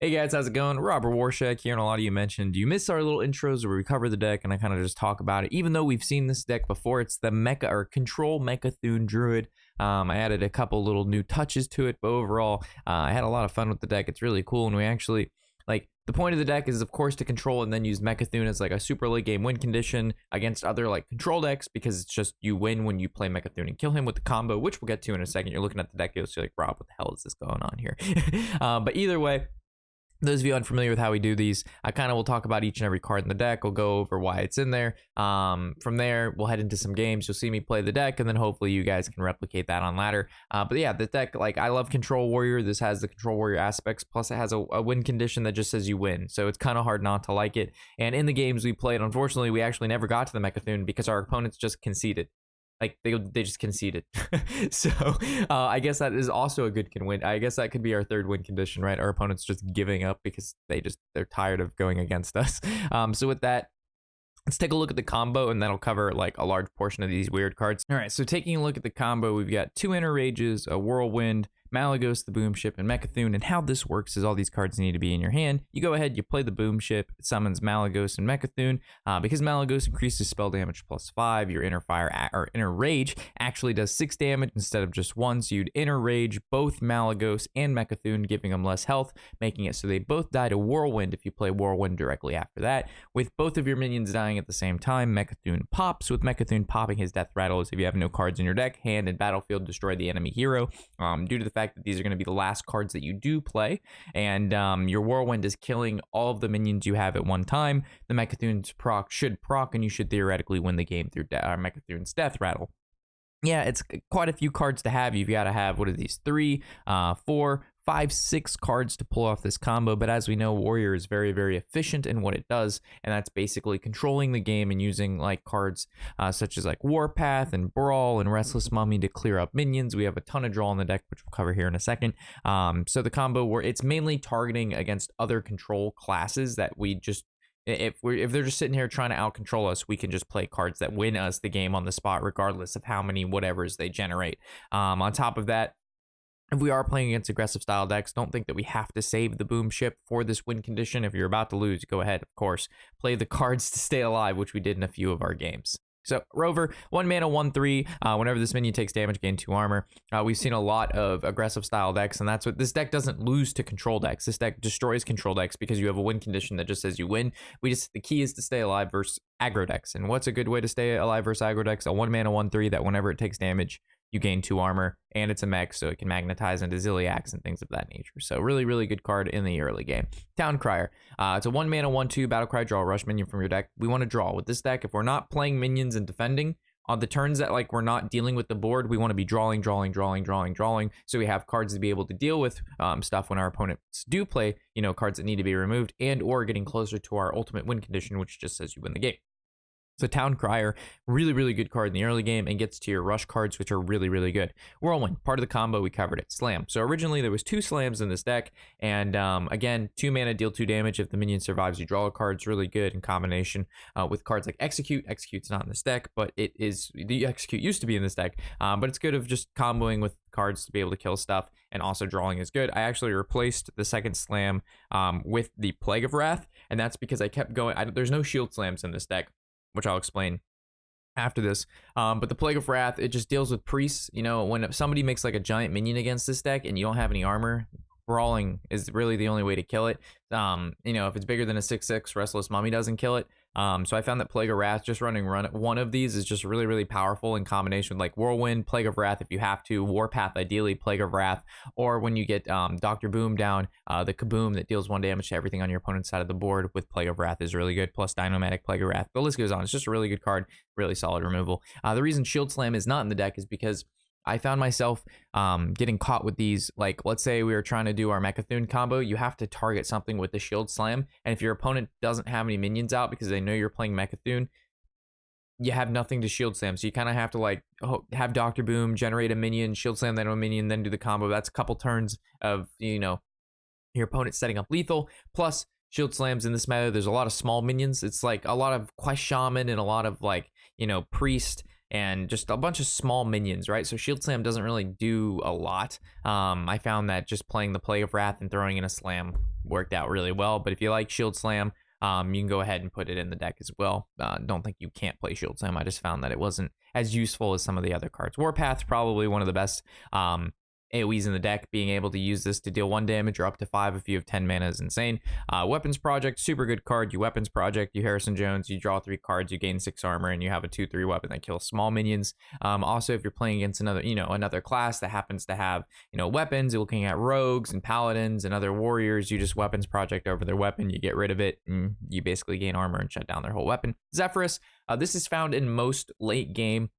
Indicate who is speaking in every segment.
Speaker 1: Hey guys, how's it going? Robert Warshak here, and a lot of you mentioned you missed our little intros where we cover the deck and I kind of just talk about it. Even though we've seen this deck before, it's the Control Mecha'thun Druid. I added a couple little new touches to it, but overall, I had a lot of fun with the deck. It's really cool, and we actually the point of the deck is, of course, to control and then use Mecha'thun as like a super late game win condition against other like control decks, because it's just you win when you play Mecha'thun and kill him with the combo, which we'll get to in a second. You're looking at the deck, you'll see like, Rob, what the hell is this going on here? But either way, those of you unfamiliar with how we do these, I kind of will talk about each and every card in the deck. We'll go over why it's in there. From there, we'll head into some games. You'll see me play the deck, and then hopefully you guys can replicate that on ladder. But yeah, the deck, like, I love Control Warrior. This has the Control Warrior aspects, plus it has a win condition that just says you win. So it's kind of hard not to like it. And in the games we played, unfortunately, we actually never got to the Mecha'thun because our opponents just conceded. Like, they just conceded. So I guess that is also a good win. I guess that could be our third win condition, right? Our opponents just giving up because they're tired of going against us. So with that, let's take a look at the combo, and that'll cover like a large portion of these weird cards. All right, so taking a look at the combo, we've got 2 Inner Rages, a Whirlwind, Malygos, the Boom Ship, and Mecha'thun. And how this works is all these cards need to be in your hand. You go ahead, you play the Boom Ship, it summons Malygos and Mecha'thun. Because Malygos increases spell damage +5, your Inner Rage actually does 6 damage instead of just 1. So you'd Inner Rage both Malygos and Mecha'thun, giving them less health, making it so they both die to Whirlwind if you play Whirlwind directly after that. With both of your minions dying at the same time, Mecha'thun pops. With Mecha'thun popping, his death rattles if you have no cards in your deck. Hand and battlefield, destroy the enemy hero. Due to the fact that these are going to be the last cards that you do play, and your Whirlwind is killing all of the minions you have at one time, the Mecha'thun's proc should proc, and you should theoretically win the game through Mecha'thun's death rattle. Yeah, it's quite a few cards to have. You've got to have, what are these, 3, 4, 5, 6 cards to pull off this combo. But as we know, Warrior is very, very efficient in what it does, and that's basically controlling the game and using like cards such as like Warpath and Brawl and Restless Mummy to clear up minions. We have a ton of draw in the deck, which we'll cover here in a second. So the combo, where it's mainly targeting against other control classes that we just, if they're just sitting here trying to out control us, we can just play cards that win us the game on the spot, regardless of how many whatevers they generate. On top of that, if we are playing against aggressive style decks, don't think that we have to save the Boom Ship for this win condition. If you're about to lose, go ahead, of course, play the cards to stay alive, which we did in a few of our games. So Rover, 1 mana, 1/3. Whenever this minion takes damage, gain 2 armor. We've seen a lot of aggressive style decks, and that's what this deck doesn't lose to control decks. This deck destroys control decks because you have a win condition that just says you win. The key is to stay alive versus aggro decks. And what's a good way to stay alive versus aggro decks? A 1 mana, 1/3 that whenever it takes damage, you gain 2 armor, and it's a mech, so it can magnetize into Ziliax and things of that nature. So really, really good card in the early game. Town Crier. It's a 1 mana, 1/2 battlecry, draw a rush minion from your deck. We want to draw with this deck. If we're not playing minions and defending, on the turns that like we're not dealing with the board, we want to be drawing. So we have cards to be able to deal with stuff when our opponents do play, cards that need to be removed, and or getting closer to our ultimate win condition, which just says you win the game. So Town Crier, really, really good card in the early game, and gets to your rush cards, which are really, really good. Whirlwind, part of the combo, we covered it. Slam. So originally there was 2 slams in this deck, and again, 2 mana, deal 2 damage. If the minion survives, you draw a card. It's really good in combination with cards like Execute. Execute's not in this deck, but it is, the Execute used to be in this deck, but it's good of just comboing with cards to be able to kill stuff, and also drawing is good. I actually replaced the second slam with the Plague of Wrath, and that's because I kept going. There's no shield slams in this deck, which I'll explain after this. But the Plague of Wrath, it just deals with priests. When somebody makes like a giant minion against this deck and you don't have any armor, brawling is really the only way to kill it. If it's bigger than a 6/6, Restless Mummy doesn't kill it. So I found that Plague of Wrath, just running one of these is just really, really powerful in combination with like Whirlwind, Plague of Wrath if you have to, Warpath ideally, Plague of Wrath, or when you get Dr. Boom down, the Kaboom that deals 1 damage to everything on your opponent's side of the board with Plague of Wrath is really good, plus Dynomatic Plague of Wrath. The list goes on. It's just a really good card, really solid removal. The reason Shield Slam is not in the deck is because I found myself getting caught with these. Like, let's say we were trying to do our Mecha'thun combo, you have to target something with the Shield Slam, and if your opponent doesn't have any minions out because they know you're playing Mecha'thun, you have nothing to Shield Slam, so you kind of have to like have Dr. Boom, generate a minion, Shield Slam that minion, then do the combo. That's a couple turns of, your opponent setting up lethal, plus Shield Slams in this meta. There's a lot of small minions. It's like a lot of Quest Shaman and a lot of like, Priest and just a bunch of small minions, right? So Shield Slam doesn't really do a lot. I found that just playing the Plague of Wrath and throwing in a Slam worked out really well. But if you like Shield Slam, you can go ahead and put it in the deck as well. Don't think you can't play Shield Slam. I just found that it wasn't as useful as some of the other cards. Warpath, probably one of the best AoEs in the deck. Being able to use this to deal 1 damage or up to 5 if you have 10 mana is insane. Weapons Project, super good card. You Weapons Project, you Harrison Jones, you draw 3 cards, you gain 6 armor, and you have a 2/3 weapon that kills small minions. Also, if you're playing against another class that happens to have weapons, you're looking at rogues and paladins and other warriors, you just Weapons Project over their weapon, you get rid of it, and you basically gain armor and shut down their whole weapon. Zephyrus, this is found in most late game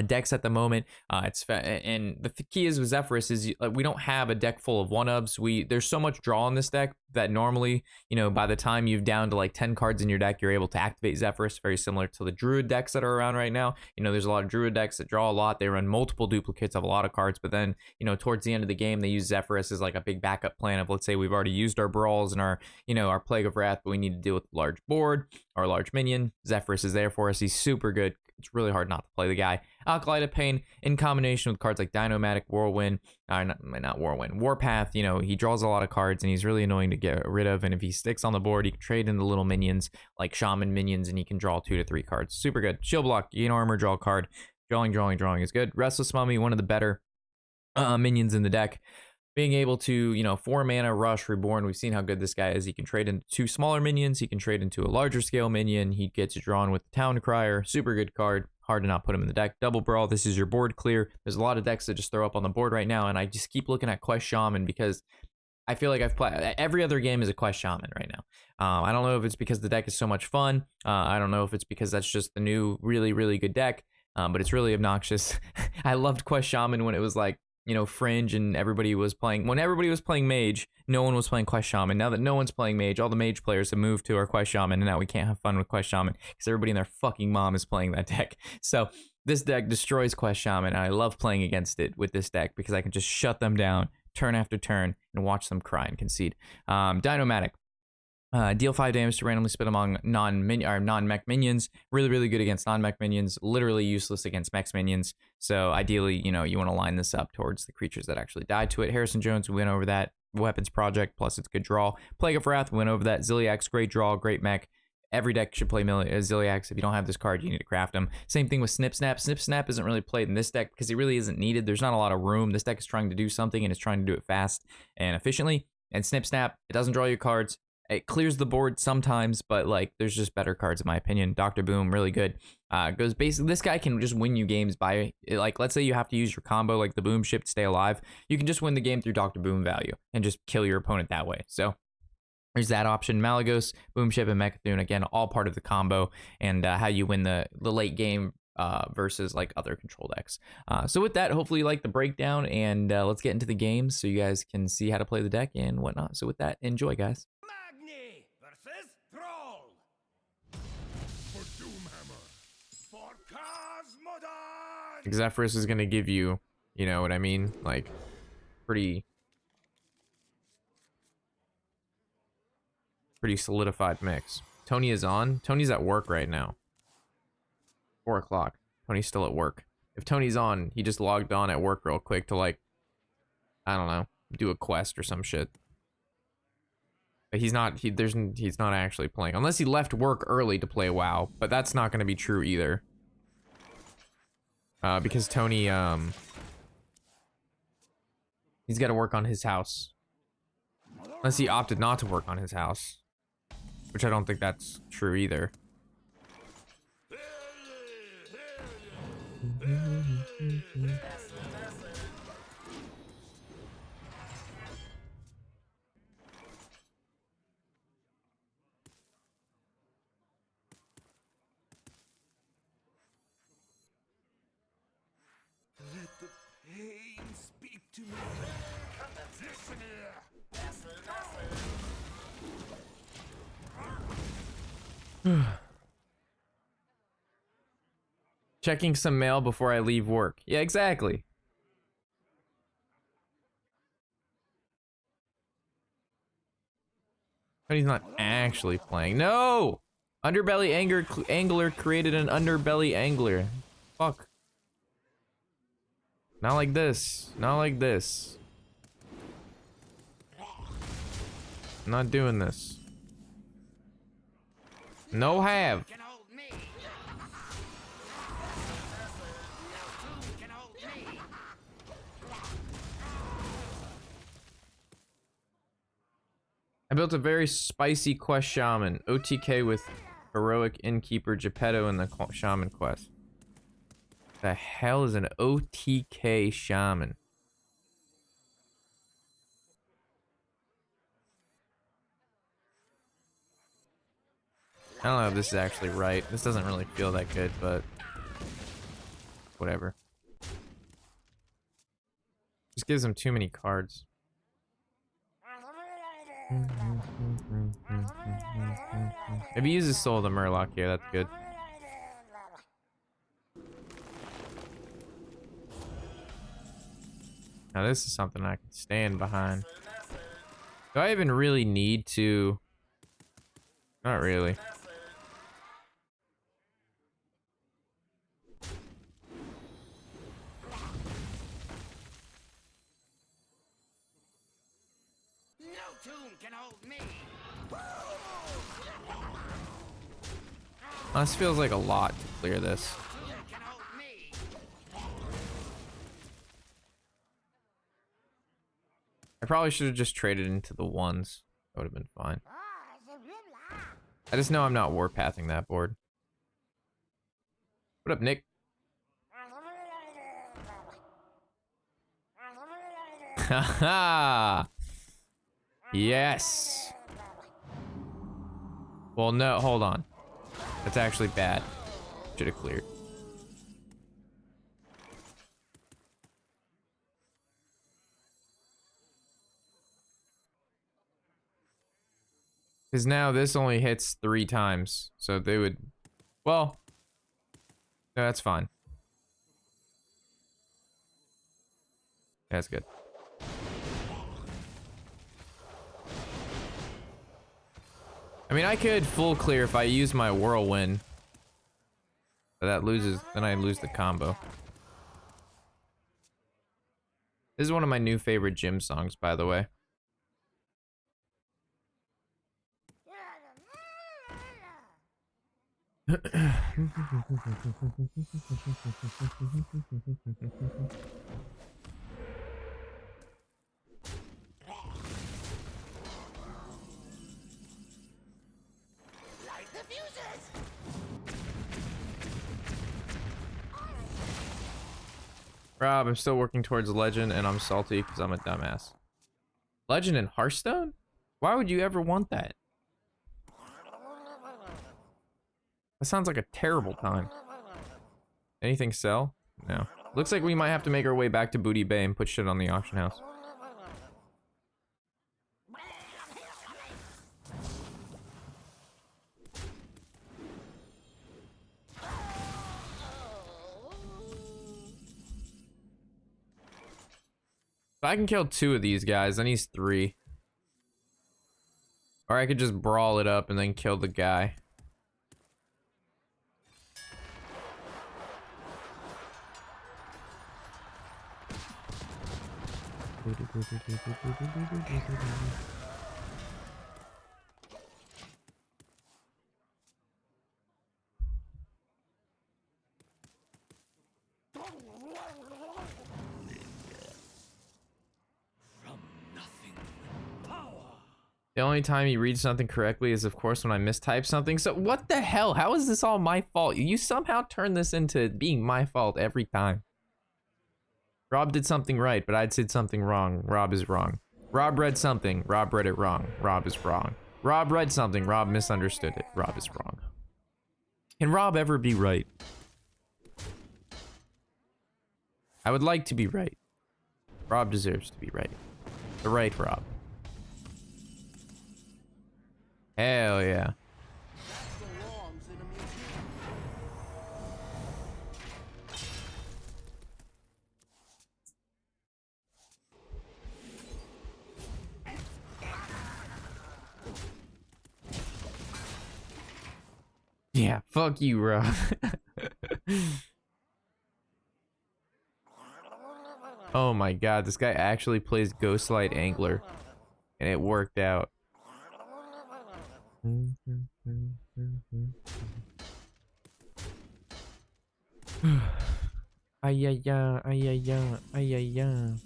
Speaker 1: decks at the moment. And the key is with Zephyrus is we don't have a deck full of 1-ups. There's so much draw in this deck that normally, by the time you've down to like 10 cards in your deck, you're able to activate Zephyrus, very similar to the Druid decks that are around right now. There's a lot of Druid decks that draw a lot. They run multiple duplicates of a lot of cards, but then, towards the end of the game, they use Zephyrus as like a big backup plan of, let's say we've already used our brawls and our Plague of Wrath, but we need to deal with a large board or a large minion. Zephyrus is there for us. He's super good. It's really hard not to play the guy. Acolyte of Pain, in combination with cards like Dinomatic, Whirlwind, not Whirlwind, Warpath, he draws a lot of cards and he's really annoying to get rid of. And if he sticks on the board, he can trade in the little minions like Shaman minions and he can draw 2 to 3 cards. Super good. Shield Block, gain armor, draw a card. Drawing is good. Restless Mummy, one of the better minions in the deck. Being able to, 4 mana, Rush, Reborn, we've seen how good this guy is. He can trade into 2 smaller minions. He can trade into a larger scale minion. He gets drawn with the Town Crier. Super good card. Hard to not put him in the deck. Double Brawl, this is your board clear. There's a lot of decks that just throw up on the board right now, and I just keep looking at Quest Shaman because I feel like I've played every other game is a Quest Shaman right now. I don't know if it's because the deck is so much fun. I don't know if it's because that's just the new really, really good deck, but it's really obnoxious. I loved Quest Shaman when it was like, Fringe and everybody was playing. When everybody was playing Mage, no one was playing Quest Shaman. Now that no one's playing Mage, all the Mage players have moved to our Quest Shaman, and now we can't have fun with Quest Shaman because everybody and their fucking mom is playing that deck. So this deck destroys Quest Shaman, and I love playing against it with this deck because I can just shut them down turn after turn and watch them cry and concede. Dinomatic. Deal 5 damage to randomly split among non-mech minions. Really, really good against non-mech minions. Literally useless against mech minions. So ideally, you want to line this up towards the creatures that actually die to it. Harrison Jones, we went over that. Weapons Project, plus it's good draw. Plague of Wrath, we went over that. Ziliax, great draw, great mech. Every deck should play Ziliax. If you don't have this card, you need to craft them. Same thing with Snip Snap. Snip Snap isn't really played in this deck because he really isn't needed. There's not a lot of room. This deck is trying to do something and it's trying to do it fast and efficiently. And Snip Snap, it doesn't draw your cards. It clears the board sometimes, but like there's just better cards in my opinion. Dr. Boom, really good. Goes basically, this guy can just win you games by, like, let's say you have to use your combo like the Boom Ship to stay alive. You can just win the game through Dr. Boom value and just kill your opponent that way. So there's that option. Malagos, Boom Ship, and Mecha'thun, again, all part of the combo and how you win the late game versus like other control decks. So with that, hopefully you like the breakdown and let's get into the games so you guys can see how to play the deck and whatnot. So with that, enjoy, guys. Zephyrus is going to give you, you know what I mean? Like, pretty solidified mix. Tony is on. Tony's at work right now. 4 o'clock. Tony's still at work. If Tony's on, he just logged on at work real quick to, like, I don't know, do a quest or some shit. But he's not actually playing. Unless he left work early to play WoW. But that's not going to be true either. Because Tony, he's got to work on his house. Unless he opted not to work on his house. Which I don't think that's true either.
Speaker 2: To me. Listen
Speaker 1: here. Checking some mail before I leave work. Yeah, exactly. But he's not actually playing. No! Underbelly Angler created an Underbelly Angler. Fuck. Not like this. Not like this. I'm not doing this. No have.
Speaker 2: Can hold me. No tomb can hold me.
Speaker 1: I built a very spicy quest shaman. OTK with heroic innkeeper Geppetto in the shaman quest. The hell is an OTK shaman? I don't know if this is actually right. This doesn't really feel that good, but whatever. Just gives him too many cards. If he uses Soul of the Murloc here, that's good. Now this is something I can stand behind. Do I even really need to? Not really.
Speaker 2: No tomb can hold me.
Speaker 1: This feels like a lot to clear this.
Speaker 2: Tomb can hold me.
Speaker 1: I probably should have just traded into the ones. That would have been fine. I just know I'm not warpathing that board. What up, Nick? Haha! Yes! Well, no, hold on. That's actually bad. Should have cleared. Because now this only hits 3 times. So they would... Well... No, that's fine. That's good. I mean, I could full clear if I use my whirlwind. But that loses... Then I lose the combo. This is one of my new favorite gym songs, by the way.
Speaker 2: Light the fuses.
Speaker 1: Rob, I'm still working towards Legend, and I'm salty because I'm a dumbass. Legend in Hearthstone? Why would you ever want that? That sounds like a terrible time. Anything sell? No. Looks like we might have to make our way back to Booty Bay and put shit on the auction house. If I can kill 2 of these guys, then he's 3. Or I could just brawl it up and then kill the guy. The only time he reads something correctly is, of course, when I mistype something. So what the hell? How is this all my fault? You somehow turn this into being my fault every time. Rob did something right, but I said something wrong. Rob is wrong. Rob read something. Rob read it wrong. Rob is wrong. Rob read something. Rob misunderstood it. Rob is wrong. Can Rob ever be right? I would like to be right. Rob deserves to be right. The right Rob. Hell yeah. Yeah, fuck you, Rob. Oh my god, this guy actually plays Ghostlight Angler. And it worked out. Ayaya, ayaya, ayaya.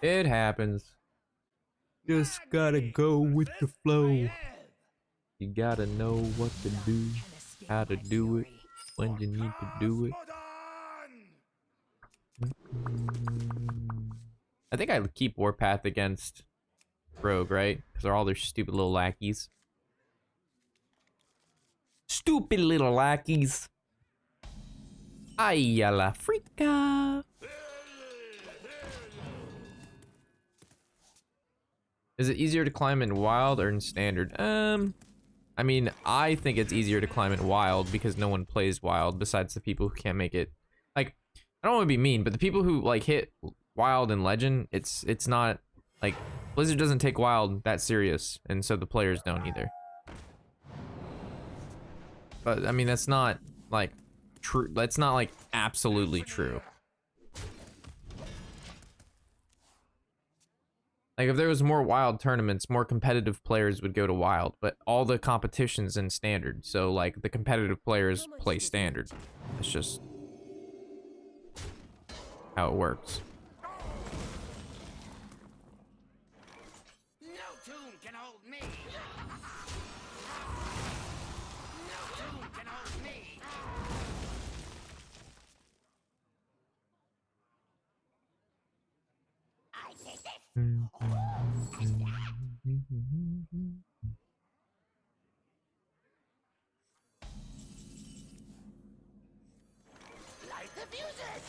Speaker 1: It happens. Just gotta go with the flow. You gotta know what to do, how to do it, when you need to do it. I think I keep Warpath against Rogue, right? Because they're all their stupid little lackeys. Stupid little lackeys. Ay, a la frica. Is it easier to climb in wild or in standard? I mean, I think it's easier to climb in wild because no one plays wild besides the people who can't make it. Like, I don't want to be mean, but the people who like hit wild and legend, it's not like Blizzard doesn't take wild that serious, and so the players don't either. But I mean, that's not like true. That's not like absolutely true. Like if there was more wild tournaments, more competitive players would go to wild, but all the competition's in standard. So like the competitive players play standard. It's just how it works.
Speaker 2: No tomb can hold me. No tomb can hold me. I take this. Light the fuses.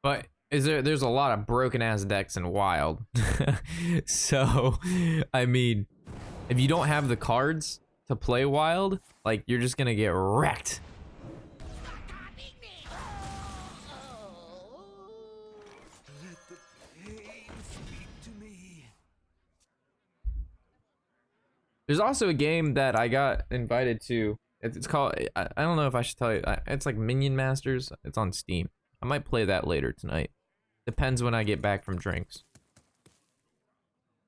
Speaker 1: But there's a lot of broken ass decks in wild. So I mean, if you don't have the cards to play wild, like you're just gonna get wrecked.
Speaker 2: Copy me.
Speaker 3: Let the pain speak to me.
Speaker 1: There's also a game that I got invited to. It's called, I don't know if I should tell you. It's like Minion Masters. It's on Steam. I might play that later tonight. Depends when I get back from drinks.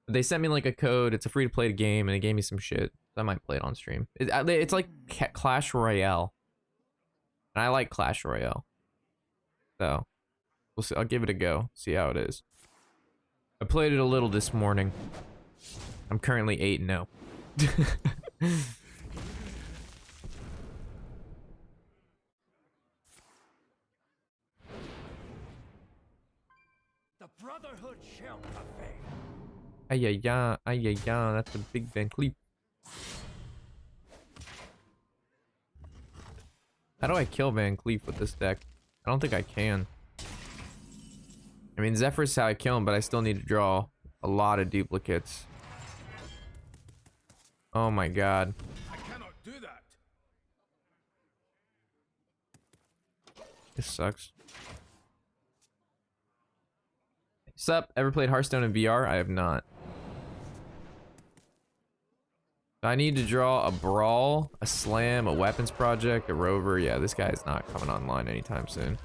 Speaker 1: They sent me like a code. It's a free to play game, and it gave me some shit. I might play it on stream. It's like Clash Royale, and I like Clash Royale. So we'll see. I'll give it a go. See how it is. I played it a little this morning. I'm currently 8-0.
Speaker 3: The Brotherhood shall prevail.
Speaker 1: Ayaya, ayaya, that's a big Van Cleef. How do I kill Van Cleef with this deck? I don't think I can. I mean, Zephyr's how I kill him, but I still need to draw a lot of duplicates. Oh my god.
Speaker 3: I cannot do that.
Speaker 1: This sucks. Sup? Ever played Hearthstone in VR? I have not. I need to draw a Brawl, a Slam, a Weapons Project, a Rover. Yeah, this guy's not coming online anytime soon.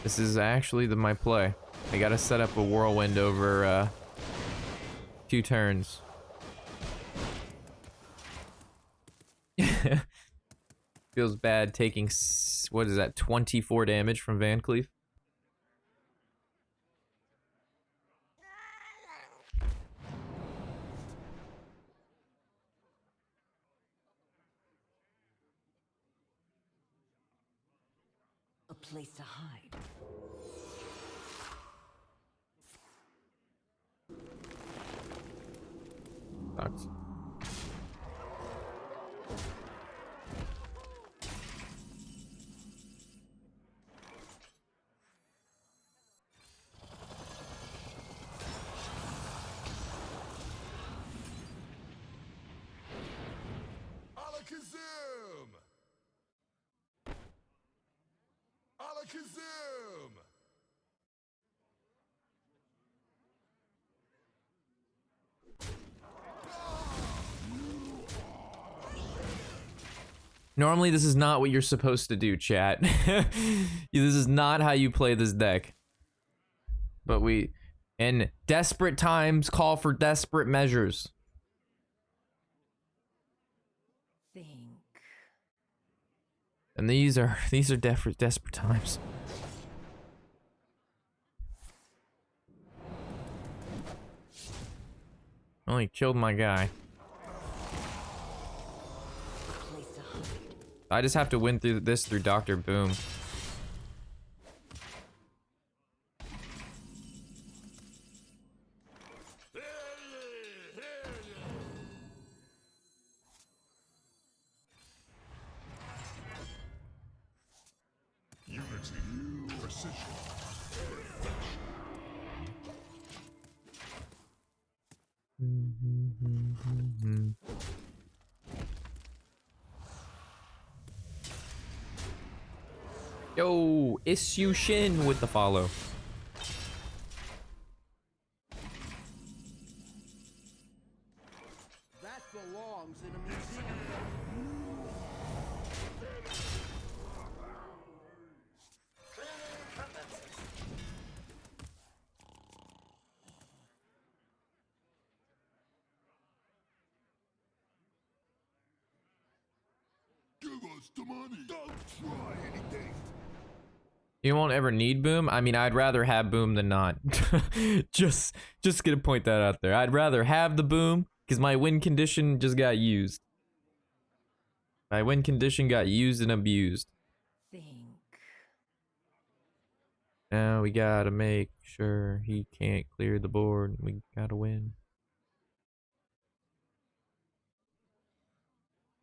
Speaker 1: This is actually my play. I gotta set up a Whirlwind over 2 turns. Feels bad taking, what is that, 24 damage from Van Cleef?
Speaker 4: A place to hide.
Speaker 1: Sucks.
Speaker 3: Alakazam! Alakazam!
Speaker 1: Normally, this is not what you're supposed to do, chat. This is not how you play this deck. But in desperate times, call for desperate measures.
Speaker 4: Think.
Speaker 1: And these are desperate times. Only killed my guy.
Speaker 4: Place to hide.
Speaker 1: I just have to win through this through Dr. Boom.
Speaker 3: Unity, precision,
Speaker 1: Yo, Issue Shin with the follow.
Speaker 5: That belongs in a museum.
Speaker 3: give us the money. Don't try anything.
Speaker 1: You won't ever need Boom? I mean, I'd rather have Boom than not. just gonna point that out there. I'd rather have the Boom, because my win condition just got used. My win condition got used and abused.
Speaker 4: Think.
Speaker 1: Now we gotta make sure he can't clear the board. We gotta win.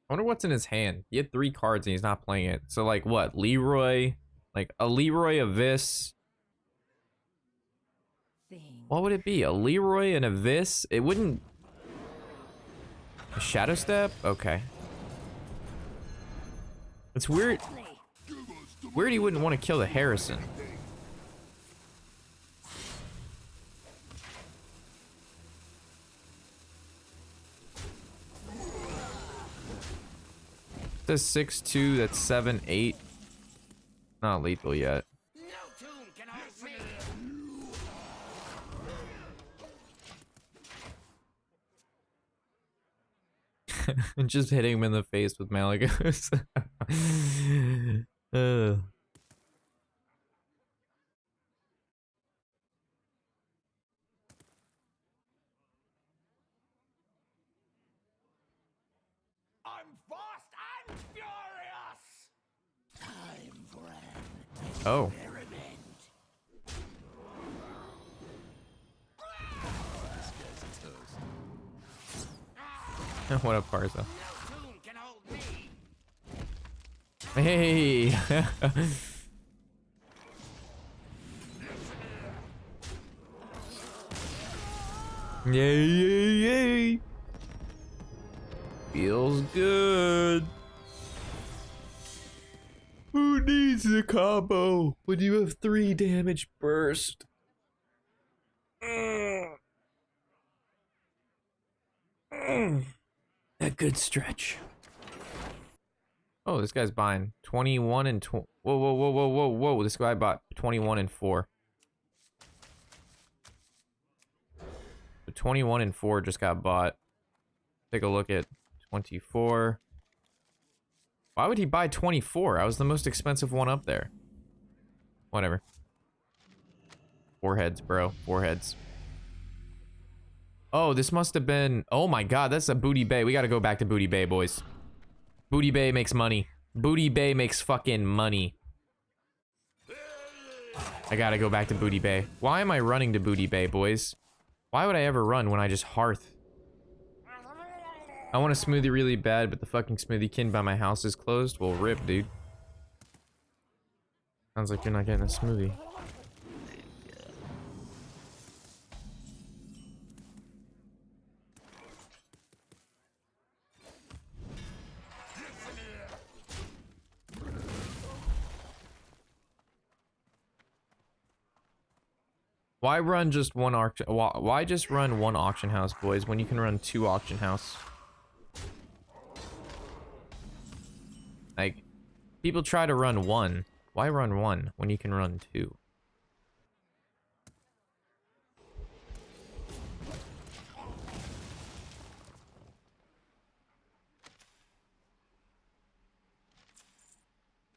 Speaker 1: I wonder what's in his hand. He had 3 cards and he's not playing it. So like what? Leroy? Like a Leroy, a Vis?
Speaker 4: Think.
Speaker 1: What would it be? A Leroy and a Vis? It wouldn't... A Shadow Step? Okay. It's weird. Weird he wouldn't want to kill the Harrison. It says 6'2", that's 7'8". Not lethal yet.
Speaker 2: No tomb can hold me.
Speaker 1: Just hitting him in the face with Malagos.
Speaker 2: I'm fast and furious. Time for an
Speaker 1: Oh.
Speaker 2: experiment.
Speaker 1: What up, Parza?
Speaker 2: No tomb can hold me.
Speaker 1: Hey! Yay, yay, yay! Feels good. Who needs the combo when you have 3 damage burst? A good stretch. Oh, this guy's buying 21 and 20. Whoa, whoa, whoa, whoa, whoa, whoa! This guy bought 21 and 4. The 21 and 4 just got bought. Take a look at 24. Why would he buy 24? I was the most expensive one up there. Whatever. 4 heads, bro. 4 heads. Oh, this must have been... Oh my god, that's a Booty Bay. We gotta go back to Booty Bay, boys. Booty Bay makes money. Booty Bay makes fucking money. I gotta go back to Booty Bay. Why am I running to Booty Bay, boys? Why would I ever run when I just hearth? I want a smoothie really bad, but the fucking smoothie kin by my house is closed. Well, rip, dude. Sounds like you're not getting a smoothie. Why run just one auction? Why just run one auction house, boys, when you can run 2 auction house? Like, people try to run 1. Why run 1 when you can run 2?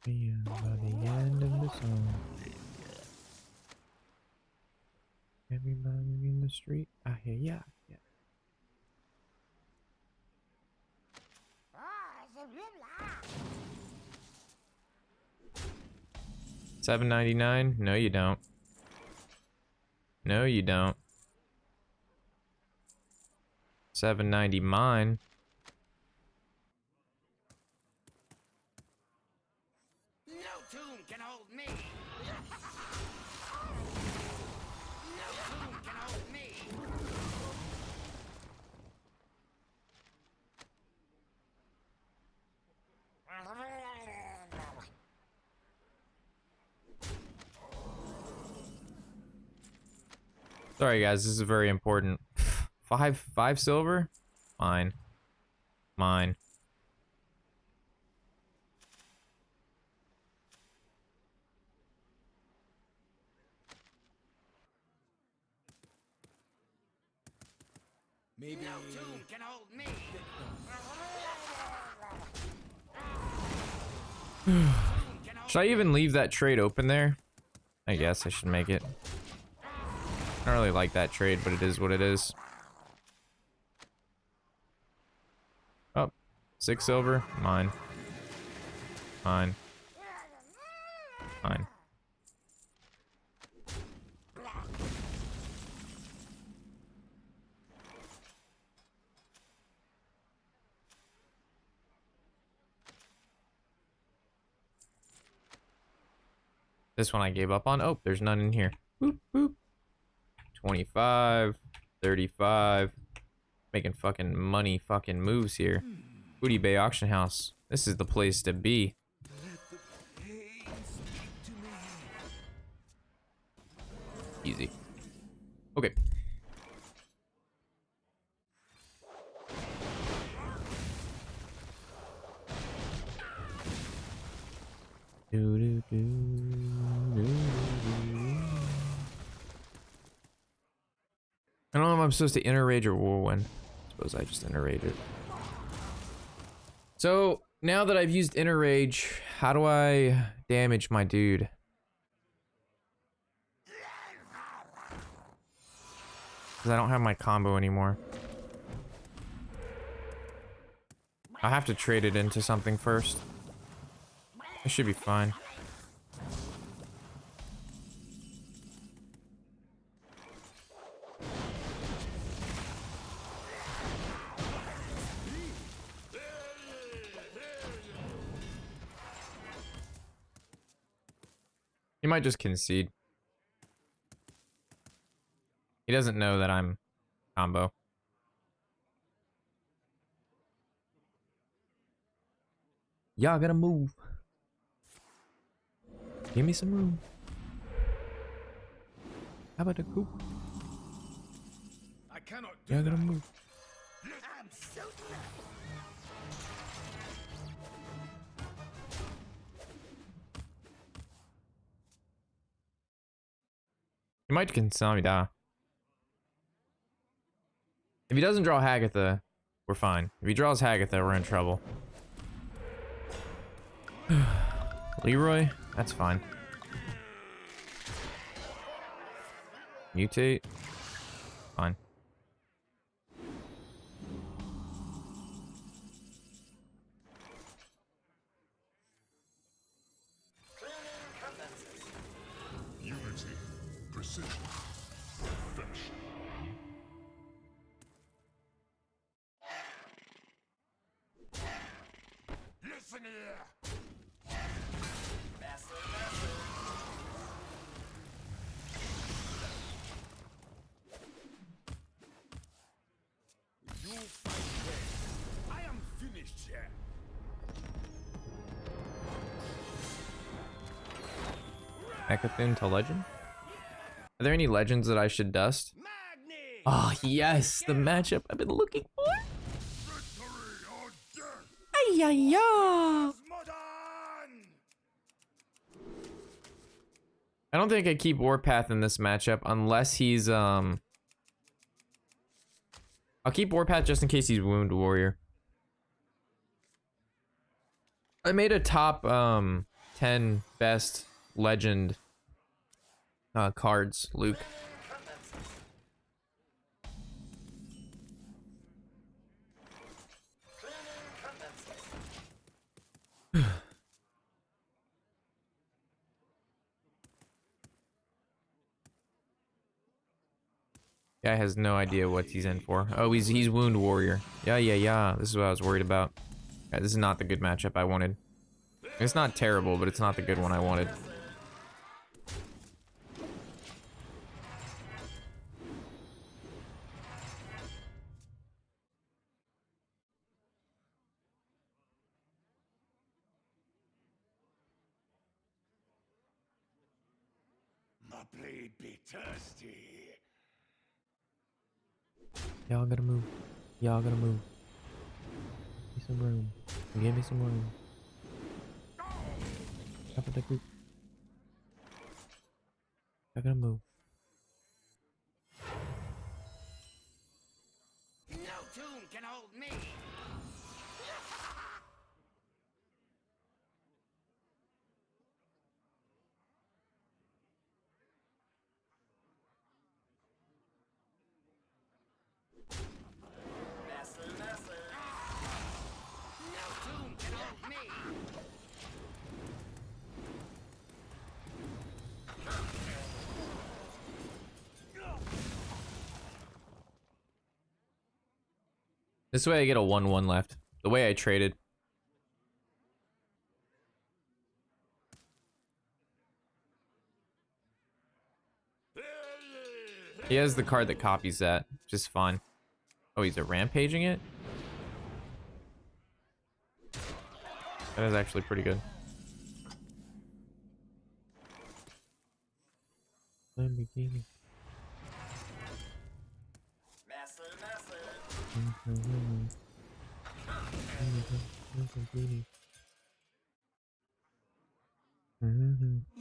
Speaker 1: By the end of the song, everybody in the street, I hear ya. Yeah. $7.99? No, you don't. No, you don't. $7.90 mine.
Speaker 2: No tomb can hold me. No tomb can hold me.
Speaker 1: Sorry, guys. This is very important. Five silver? Mine. Mine.
Speaker 5: Maybe.
Speaker 2: No tomb can hold me.
Speaker 1: Should I even leave that trade open there? I guess I should make it. I don't really like that trade, but it is what it is. Oh, 6 silver. Mine. Mine. Mine. This one I gave up on. Oh, there's none in here. Boop, boop. 25, 35. Making fucking money fucking moves here. Booty Bay Auction House. This is the place to be.
Speaker 3: Pain speak to me.
Speaker 1: Easy. Okay. I don't know if I'm supposed to Inner Rage or Whirlwind. Suppose I just Inner Rage it. So, now that I've used Inner Rage, how do I damage my dude? Because I don't have my combo anymore. I have to trade it into something first. It should be fine. He might just concede. He doesn't know that I'm combo. Y'all gotta move. Give me some room. How about the coop?
Speaker 3: I cannot do
Speaker 1: Y'all
Speaker 3: that.
Speaker 1: gotta move.
Speaker 2: I'm so glad.
Speaker 1: He might Kansamida. If he doesn't draw Hagatha, we're fine. If he draws Hagatha, we're in trouble. Leroy, that's fine. Mutate, fine.
Speaker 3: Unity, precision, perfection.
Speaker 2: Listen here.
Speaker 3: You fight well. I am finished here.
Speaker 1: Mecha'thun to Legend? Are there any legends that I should dust?
Speaker 5: Magni!
Speaker 1: Oh, yes, the matchup I've been looking for.
Speaker 2: Victory or death!
Speaker 1: Ay, ay, ay.
Speaker 2: Modern!
Speaker 1: I don't think I keep Warpath in this matchup unless he's, I'll keep Warpath just in case he's Wound Warrior. I made a top, 10 best legend, cards, Luke. Guy has no idea what he's in for. Oh, he's Wound Warrior. Yeah, yeah, yeah. This is what I was worried about. Yeah, this is not the good matchup I wanted. It's not terrible, but it's not the good one I wanted.
Speaker 2: My blade be thirsty.
Speaker 1: Y'all gotta move. Y'all gotta move. Give me some room. Give me some room. Top of the group. I gotta move.
Speaker 2: No tomb can hold me. No tomb can hold me.
Speaker 1: This way I get a 1-1 left. The way I traded. He has the card that copies that, which is fine. Oh, he's a rampaging it? That is actually pretty good. Lamborghini.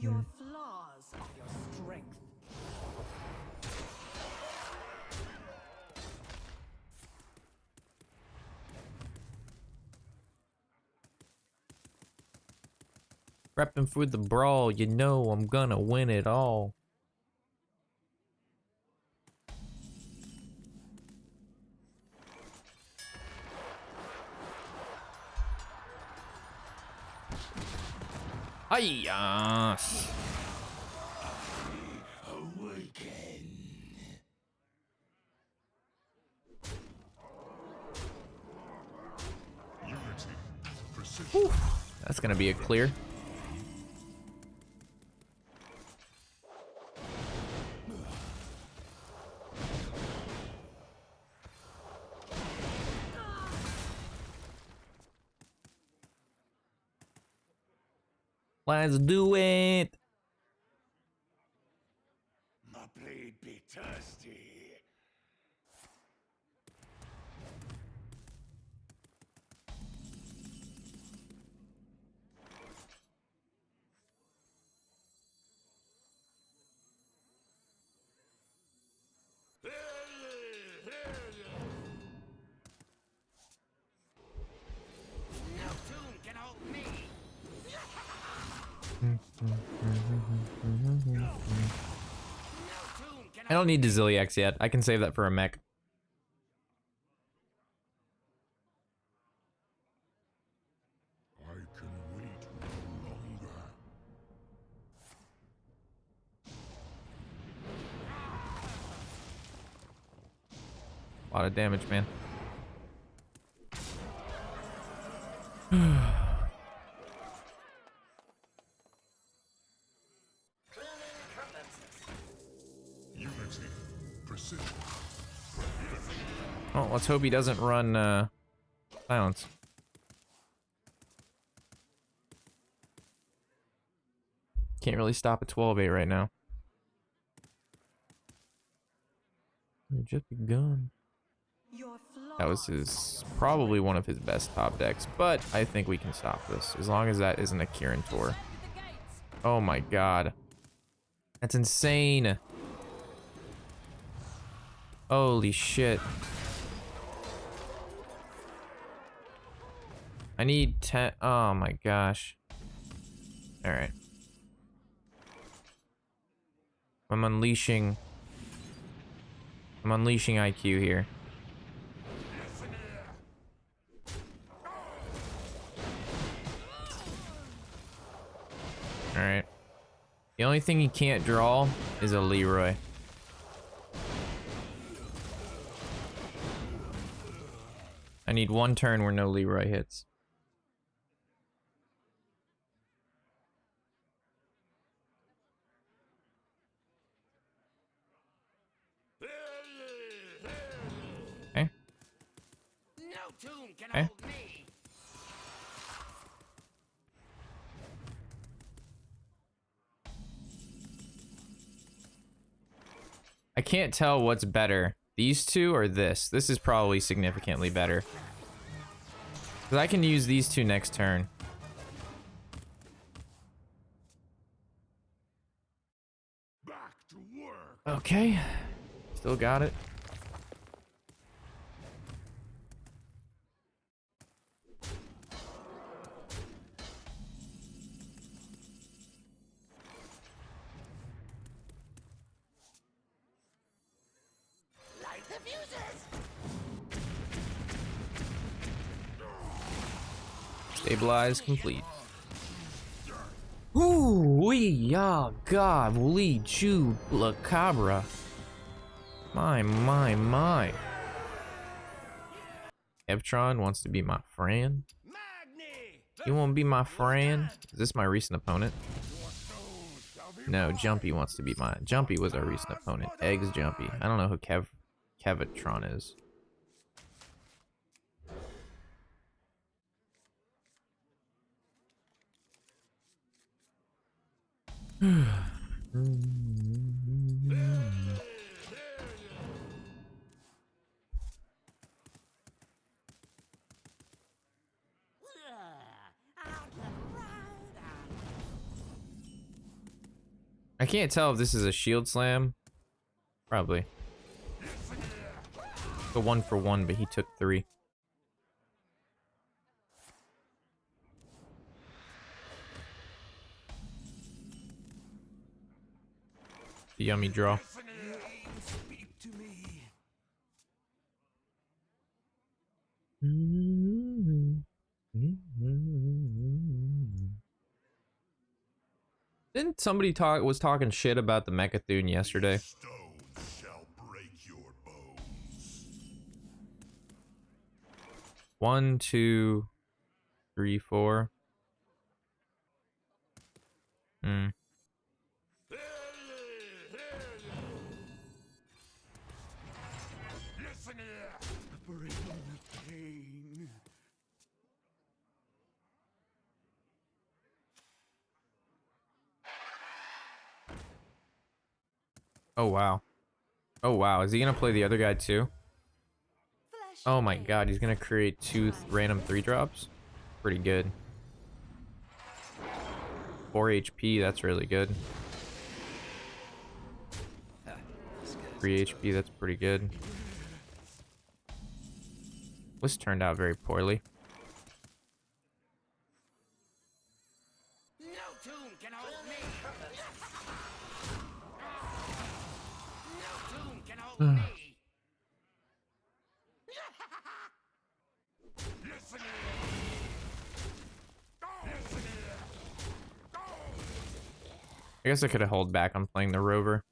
Speaker 4: Your flaws are your strength.
Speaker 1: Prepping for the brawl, you know I'm gonna win it all. Hiya! That's gonna be a clear. Let's do it.
Speaker 2: My blade be thirsty. No tomb can hold me. No tomb can
Speaker 1: I don't need Zilliax yet. I can save that for a mech.
Speaker 2: I can wait no longer.
Speaker 1: A lot of damage, man.
Speaker 2: Unity, precision.
Speaker 1: Oh, let's hope he doesn't run silence. Can't really stop a 12-8 right now. Just begun.
Speaker 4: Your
Speaker 1: That was
Speaker 4: flaws
Speaker 1: his probably one of his best top decks, but I think we can stop this as long as that isn't a Kieran Tor. Oh my god. That's insane. Holy shit. I need 10. Oh my gosh. All right. I'm unleashing IQ here. All right. The only thing he can't draw is a Leroy. I need one turn where no Leroy hits. Okay.
Speaker 2: No tomb can
Speaker 1: Okay.
Speaker 2: hold me.
Speaker 1: I can't tell what's better. These two or this? This is probably significantly better. Because I can use these two next turn.
Speaker 2: Back to work.
Speaker 1: Okay. Still got it.
Speaker 2: Light the fuses.
Speaker 1: Stabilize complete. Ooh, wee, oh god, Lee Chew La Cabra. My. Evtron wants to be my friend.
Speaker 2: Magni.
Speaker 1: You wanna be my friend? Is this my recent opponent? No, Jumpy wants to be my. Jumpy was our recent opponent. Eggs Jumpy. I don't know who Kevitron is. I can't tell if this is a shield slam. Probably. The 1-for-1, but he took 3. The yummy draw.
Speaker 3: Speak to me.
Speaker 1: Didn't somebody was talking shit about the Mecha'thun yesterday?
Speaker 2: Stones shall break your bones.
Speaker 1: 1, 2, 3, 4. Hmm.
Speaker 2: Listen here.
Speaker 3: Bring the pain.
Speaker 1: Oh wow. Oh wow. Is he gonna play the other guy too? Oh my god, he's gonna create 2 random 3-drops? Pretty good. 4 HP, that's really good. 3 HP, that's pretty good. This turned out very poorly.
Speaker 2: No tomb can hold me. No tomb can hold me. Listen here. Listen here.
Speaker 1: I guess I could have held back on playing the rover.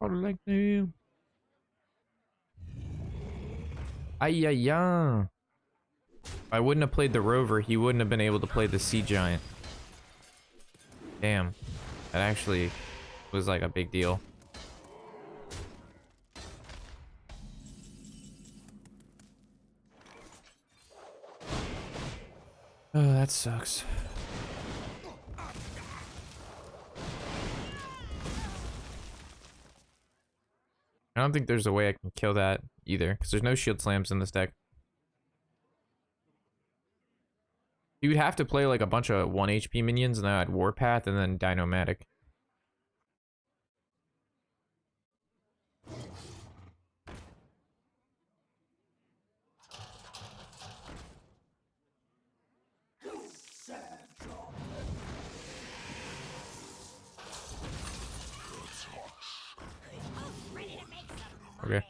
Speaker 1: I would like to. Ay. If I wouldn't have played the rover, he wouldn't have been able to play the sea giant. Damn. That actually was like a big deal. Oh, that sucks. I don't think there's a way I can kill that either, because there's no shield slams in this deck. You would have to play like a bunch of 1 HP minions and then I'd Warpath and then Dinomatic. Okay.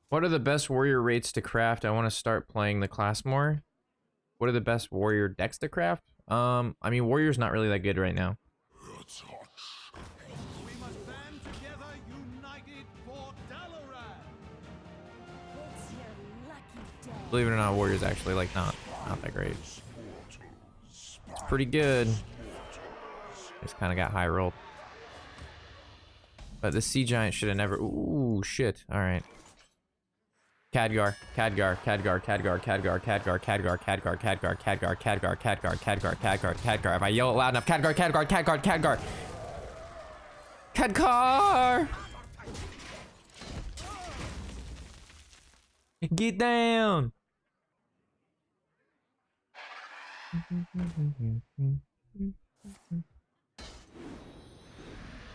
Speaker 1: What are the best warrior rates to craft? I want to start playing the class more. What are the best warrior decks to craft? I mean, warrior's not really that good right now.
Speaker 3: We must band together, united for Dalaran.
Speaker 4: It's your lucky day.
Speaker 1: Believe it or not, warrior's actually like not that great. It's pretty good. Just kind of got high rolled. But the sea giant should have never. Ooh, shit. All right. Khadgar. If I yell it loud enough, Khadgar. Get down.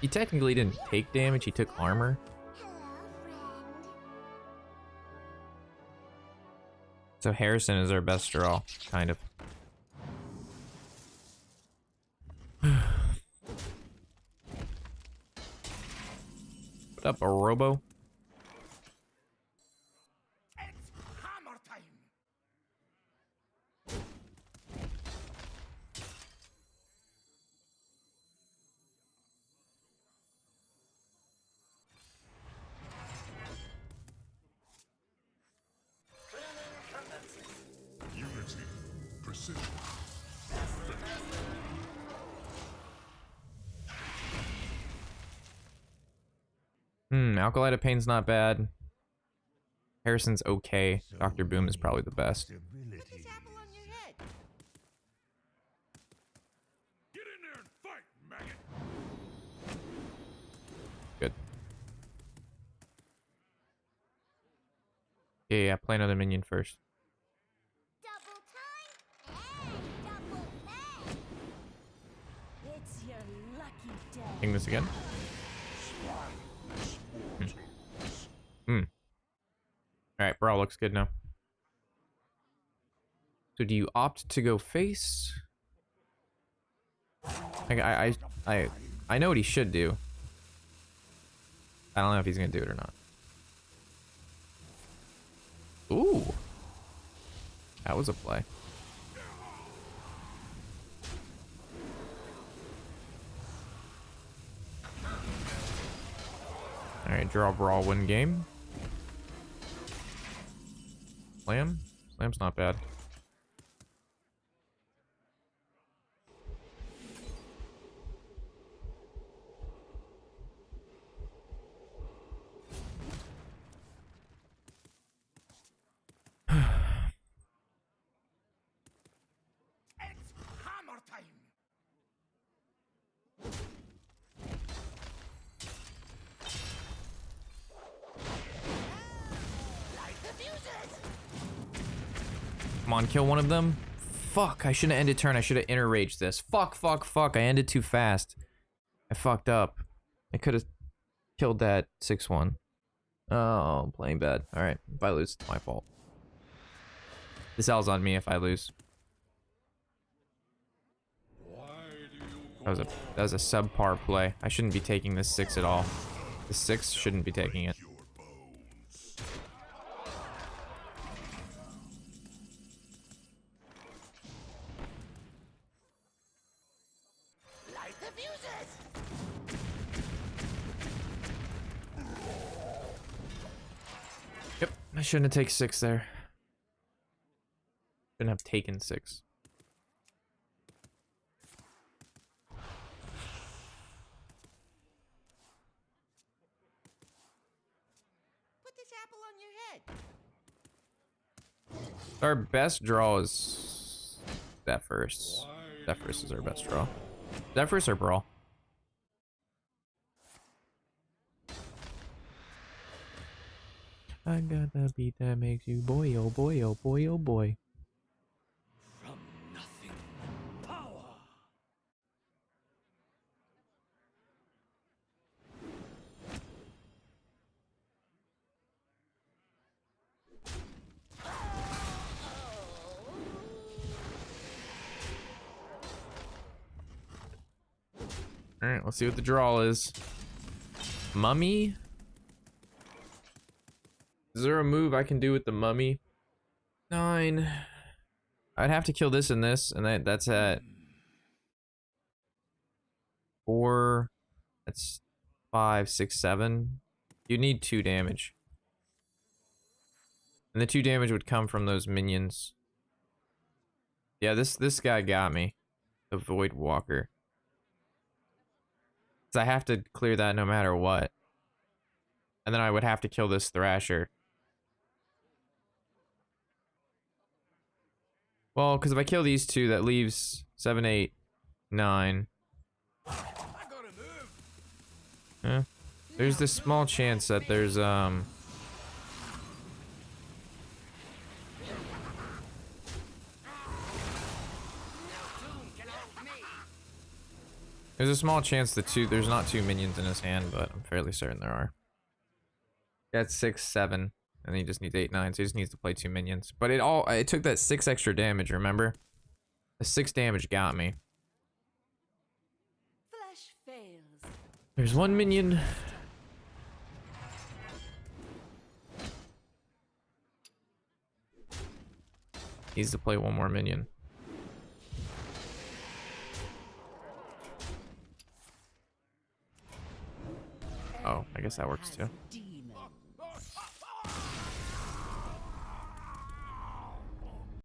Speaker 1: He technically didn't take damage, he took armor. So Harrison is our best draw, kind of. What up, a robo?
Speaker 3: It's hammer time.
Speaker 2: Unity. Precision.
Speaker 1: Alkalite of Pain's not bad. Harrison's okay. Dr. Boom is probably the best.
Speaker 5: Put this apple on your head.
Speaker 2: Get in there and fight, maggot!
Speaker 1: Good. Yeah, play another minion first.
Speaker 4: Double time and double pay. It's your lucky day.
Speaker 1: Ping this again. Alright, Brawl looks good now. So do you opt to go face? I know what he should do. I don't know if he's gonna do it or not. Ooh. That was a play. Alright, draw Brawl, win game. Slam? Slam's not bad.
Speaker 3: It's hammer time. Light the fuses.
Speaker 1: Come on, kill one of them. Fuck, I shouldn't have ended turn. I should have inner raged this. Fuck. I ended too fast. I fucked up. I could have killed that 6-1. Oh, I'm playing bad. Alright, if I lose, it's my fault. This L's on me if I lose. That was a subpar play. I shouldn't be taking this 6 at all. The 6 shouldn't be taking it.
Speaker 2: Your bones.
Speaker 3: Light the fuses.
Speaker 1: Yep, I shouldn't have taken 6 there. Shouldn't have taken 6.
Speaker 5: Put this apple on your head.
Speaker 1: Our best draw is Zephyrus. Zephyrus is our best draw. Zephyrus or Brawl? I got the beat that makes you boy, oh boy, oh boy, oh boy.
Speaker 3: From nothing, power.
Speaker 1: Alright, let's see what the draw is. Mummy? Is there a move I can do with the mummy? 9. I'd have to kill this and this, and that's at 4. That's 5, 6, 7. You need 2 damage. And the 2 damage would come from those minions. Yeah, this guy got me. The Void Walker. 'Cause I have to clear that no matter what. And then I would have to kill this Thrasher. Well, because if I kill these 2, that leaves 7, 8, 9.
Speaker 3: I gotta move.
Speaker 1: Yeah. There's this small chance that there's there's a small chance that there's not 2 minions in his hand, but I'm fairly certain there are. That's 6, 7, and he just needs 8, 9, so he just needs to play 2 minions. But it took that 6 extra damage, remember? The 6 damage got me.
Speaker 4: Flash fails.
Speaker 1: There's 1 minion. Needs to play 1 more minion. Oh, I guess that works too.
Speaker 4: Deep